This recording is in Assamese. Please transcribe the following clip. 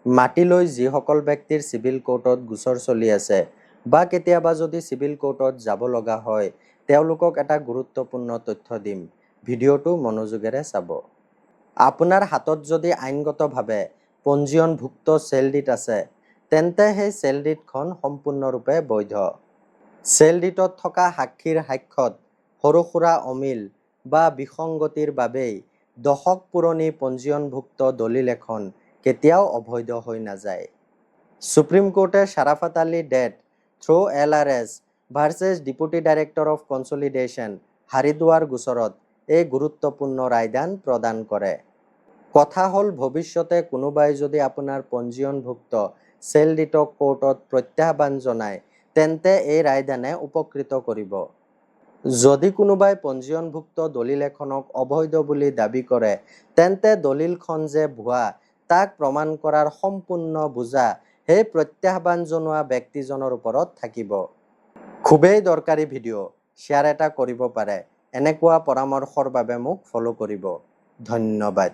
মাটি লৈ যিসকল ব্যক্তিৰ চিভিল কোৰ্টত গোচৰ চলি আছে বা কেতিয়াবা যদি চিভিল কোৰ্টত যাব লগা হয়, তেওঁলোকক এটা গুৰুত্বপূৰ্ণ তথ্য দিম। ভিডিঅ'টো মনোযোগেৰে চাব। আপোনাৰ হাতত যদি আইনগতভাৱে পঞ্জীয়নভুক্ত চেল ডিড আছে, তেন্তে সেই চেল ডিডখন সম্পূৰ্ণৰূপে বৈধ। চেল ডিডত থকা সাক্ষীৰ সাক্ষ্যত সৰু-সুৰা অমিল বা বিসংগতিৰ বাবেই দশক পুৰণি পঞ্জীয়নভুক্ত দলিল এখন কেতিয়াও অবৈধ হৈ নাযায়। সুপ্ৰিম কোৰ্টে Sharafat Ali death through LRS versus deputy director of consolidation Haridwar গোচৰত এই গুৰুত্বপূৰ্ণ ৰায়দান প্ৰদান কৰে। কথা হ'ল, ভৱিষ্যতে কোনোবাই যদি আপোনাৰ পঞ্জীয়নভুক্ত চেল ডিডক কোৰ্টত প্ৰত্যাহ্বান জনায়, তেন্তে এই ৰায়দানে উপকৃত কৰিব। যদি কোনোবাই পঞ্জীয়নভুক্ত দলিল এখনক অবৈধ বুলি দাবী কৰে, তেন্তে দলিলখন যে ভুৱা তাক প্ৰমাণ কৰাৰ সম্পূৰ্ণ বোজা সেই প্ৰত্যাহ্বান জনোৱা ব্যক্তিজনৰ ওপৰত থাকিব। খুবেই দৰকাৰী ভিডিঅ', শ্বেয়াৰ এটা কৰিব পাৰে। এনেকুৱা পৰামৰ্শৰ বাবে মোক ফ'ল' কৰিব। ধন্যবাদ।